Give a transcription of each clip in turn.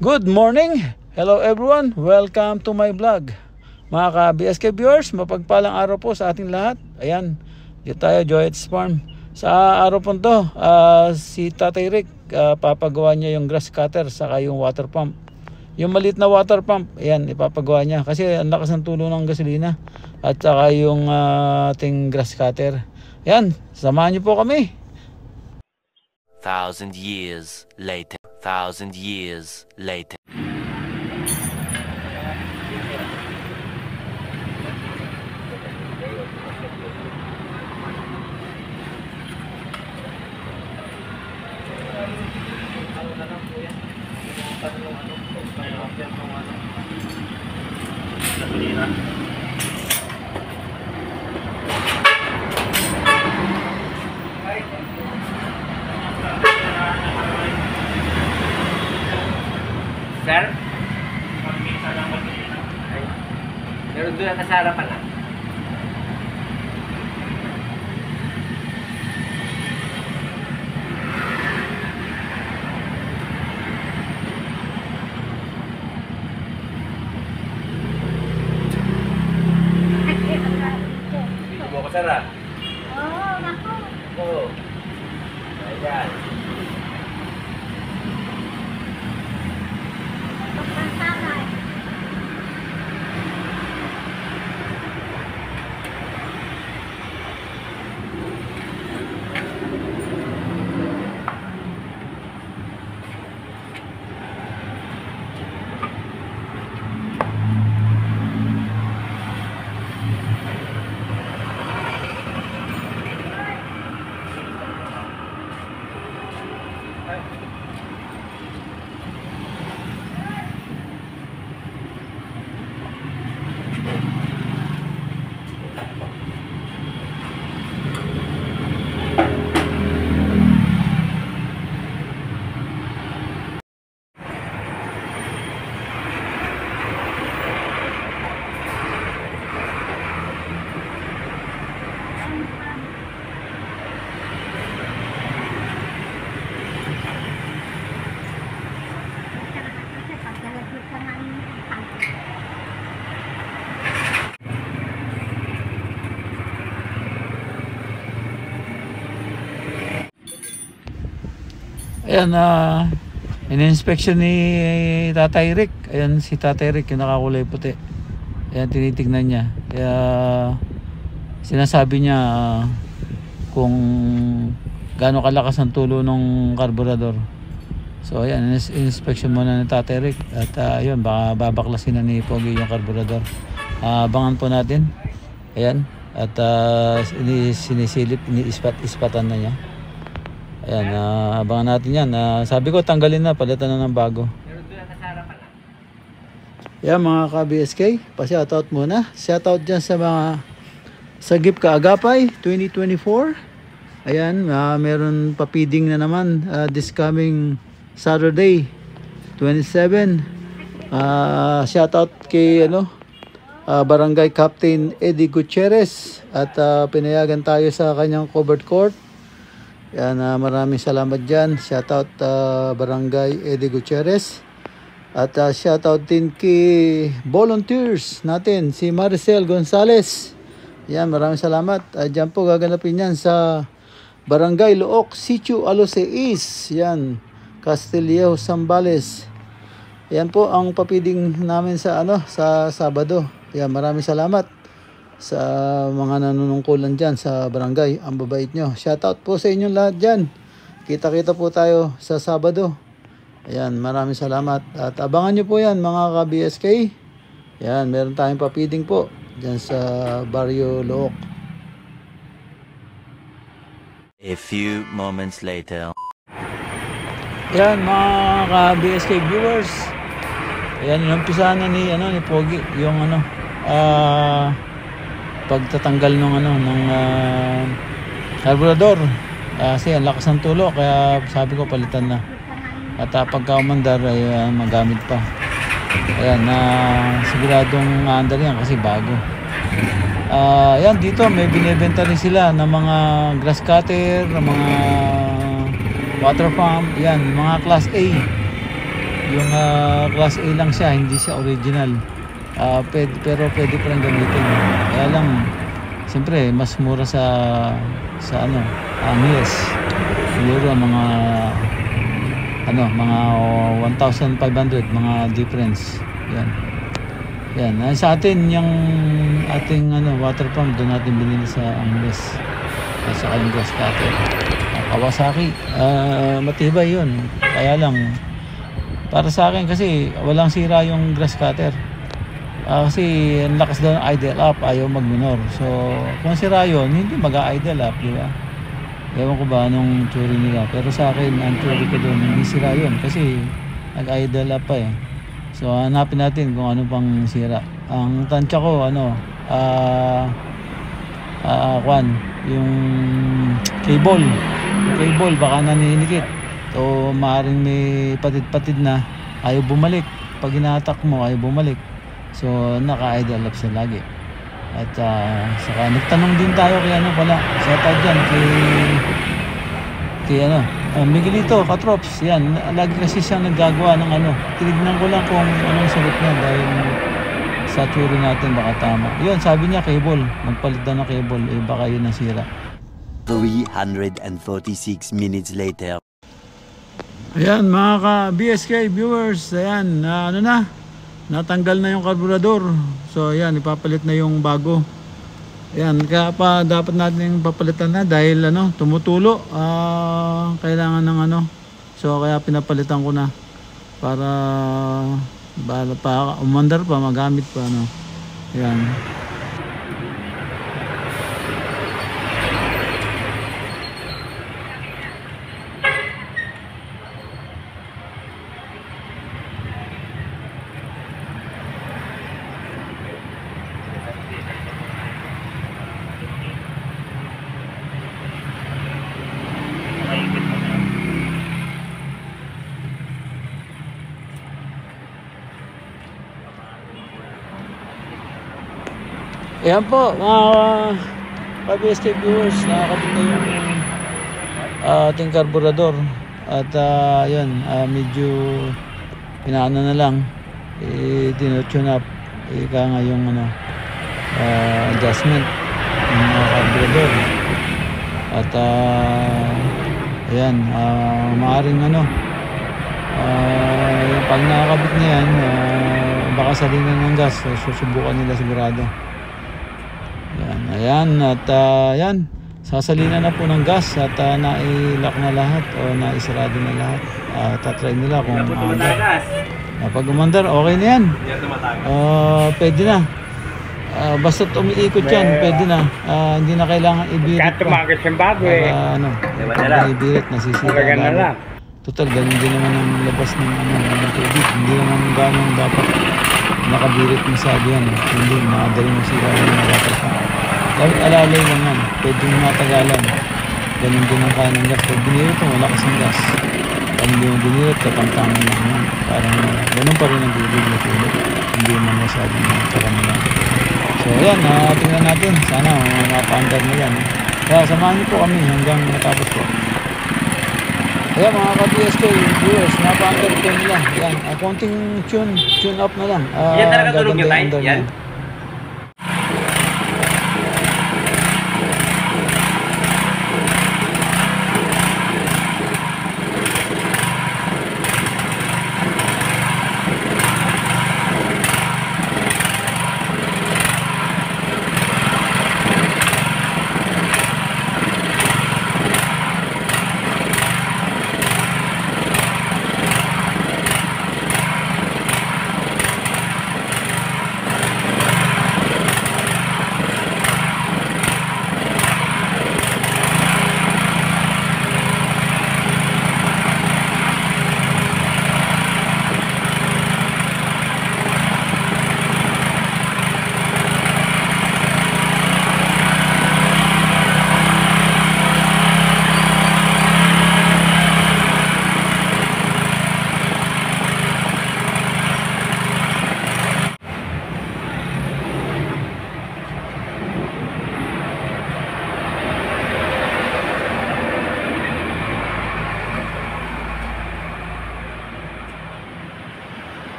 Good morning! Hello everyone! Welcome to my vlog. Mga ka-BSK viewers, mapagpalang araw po sa ating lahat. Ayan, dito tayo, Joyette's Farm. Sa araw po ito, si Tatay Rick, papagawa niya yung grass cutter saka yung water pump. Yung maliit na water pump, ayan, ipapagawa niya. Kasi ang lakas ng tulo ng gasolina. At saka yung ating grass cutter. Ayan, samahan niyo po kami. 1,000 years later. 1,000 years later. Sir? Meron doon na sa harapan lang. Dito mo ko, sir, ah? Oo, naku. Oo. Ayan. Pagkasanay. Ayan, in-inspection ni Tatay Rick. Ayan si Tatay Rick, yung nakakulay puti. Ayan, tinitignan niya. Kaya sinasabi niya kung gaano kalakas ang tulo ng karburador. So ayan, inspection muna ni Tatay Rick. At ayun, baka babaklasin na ni Pogi yung karburador. Abangan po natin. Ayan, at sinisilip, iniispatan na niya. Ayan, abangan natin yan. Sabi ko, tanggalin na, palitan na ng bago. Meron doon na sa harapan lang. Yan mga ka-BSK, pa-shoutout muna. Shoutout dyan sa mga Sagip Kaagapay 2024. Ayan, meron pa-feeding na naman this coming Saturday 27. Shoutout kay Barangay Captain Eddie Gutierrez. At pinayagan tayo sa kanyang covered court. Yan, maraming salamat dyan. Shoutout Barangay Eddie Gutierrez. At shoutout din kay volunteers natin, si Maricel Gonzales. Yan, maraming salamat. Dyan po gaganapin yan sa Barangay Look, Sitio Aloseis. Yan, Castillejo, Zambales. Yan po ang papiding namin sa sa Sabado. Yan, maraming salamat sa mga nanunungkulan dyan sa barangay. Ang babait nyo. Shoutout po sa inyong lahat dyan. Kita-kita po tayo sa Sabado. Ayan, maraming salamat. At abangan nyo po yan mga ka-BSK. Yan, meron tayong papiding po dyan sa Barrio Look. A few moments later. Yan mga ka-BSK viewers. Ayan, inumpisahan na ni Pogi yung pagtatanggal ng carburetor. Kasi ang lakas ng tulo kaya sabi ko palitan na. At pagka umandar ay magamit pa. Ayan, siguradong andar yan kasi bago. Yan, dito may binibenta rin sila ng mga grass cutter, ng mga water pump. Yan, mga class A. Yung class A lang siya, hindi siya original. Pero pwede pa rin gamitin. Kaya lang, siyempre, mas mura sa Amias. Siguro mga 1,500 mga difference. Yan. Sa atin yung ating water pump doon natin binili sa Amias. At saka yung grass cutter. Kawasaki, matibay yun. Kaya lang, para sa akin kasi walang sira yung grass cutter. Kasi ang lakas daw ng idle up, ayaw mag-minor. So, kung sira yun, hindi mag-idle up, di ba? Ewan ko ba anong tsuri nila. Pero sa akin, ang tsuri ko doon, hindi sira yun. Kasi nag-idle up pa eh. So, hanapin natin kung ano pang sira. Ang tansya ko, yung cable. Yung cable, baka naninikit. So, maaaring may patid-patid na, ayaw bumalik. Pag inatak mo, ayaw bumalik. So, naka-idle up siya lagi. At saka nagtanong din tayo kay shout out dyan kay Miguelito Katrops. Yan, lagi kasi siya naggagawa ng tinignan ko lang kung anong sagot niya dahil sa tsuri natin baka tama. Yun, sabi niya cable, magpalit daw ng cable, baka yun nasira. 346 minutes later. Ayan mga ka-BSK viewers, ayan, natanggal na yung carburetor. So ayan, ipapalit na yung bago. Ayan, kaya pa dapat natin papalitan na dahil tumutulo. Kailangan ng So kaya pinapalitan ko na para umandar pa, magamit pa Ayan. Ayan po mga ka-BSK viewers, nakakabit na yung ating carburetor. At yun, medyo pinaano na lang, tinutune up ika nga yung adjustment ng carburetor. At ayan, maaaring pag nakakabit na yan, baka salinan ng gas, so susubukan nila sigurado. Ayan, at yan, sasalina na po ng gas at nailock na lahat o naisarado na lahat. Tatry nila kung umandar. Pag umandar, okay na yan. Pwede na. Basta umiikot yan, pwede na. Hindi na kailangan ibirit pa. Ibirit, nasisira agad. Total, ganun din naman ang labas ng tubig. Hindi naman gano'ng dapat nakabirit masyado yan. Hindi, makadali masira yung mga dapat pa. Dahil alalay lang yan, pwedeng matagalan. Ganun din ang kaya ng gas. Pag binirit mo, malakas ang gas. Pag hindi mo binirit, katamtaman lang yan. Parang ganun pa rin ang bibig na tulog. Hindi mo masyadong karamihan. So yan, tingnan natin. Sana mapa-under na yan. Kaya samahan niyo po kami hanggang matapos po. Kaya mga ka-BSK viewers, mapa-under po nila. Yan, konting tune up na lang. Yan talaga tulog nyo tayo? Yan?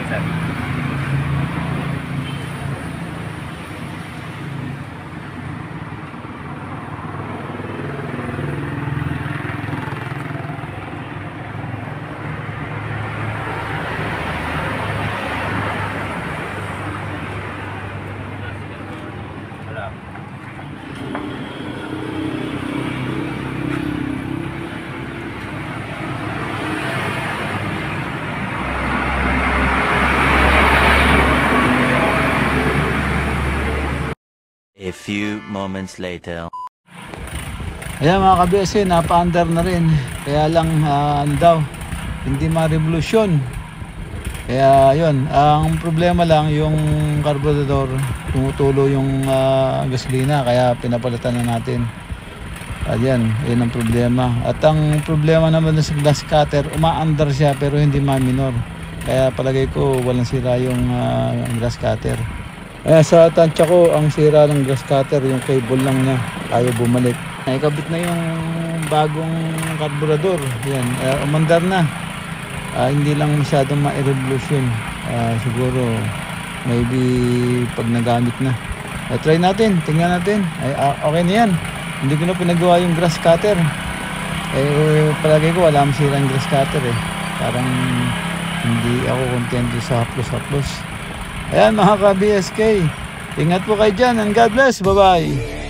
naman, sir. Wala. A few moments later. Ayan mga ka-BSK, napa-under na rin. Kaya lang ano daw, hindi ma-revolusyon. Kaya yun, ang problema lang yung carburetor, tumutulo yung gasolina, kaya pinapalitan na natin. At yan ang problema. At ang problema naman sa glass cutter, uma-under siya pero hindi ma-minor. Kaya palagay ko walang sira yung glass cutter. Sa tansya ko, ang sira ng grass cutter, yung cable lang niya, ayaw bumalik. Naikabit na yung bagong carburetor. Yan, umandar na. Hindi lang masyadong ma-revolution. Siguro, maybe pag nagamit na. Try natin, tingnan natin. Okay na yan. Hindi ko na pinagawa yung grass cutter. Palagay ko wala masira yung grass cutter eh. Parang hindi ako contento sa haplos-haplos. Ayan mga ka-BSK, ingat po kayo dyan and God bless. Bye-bye.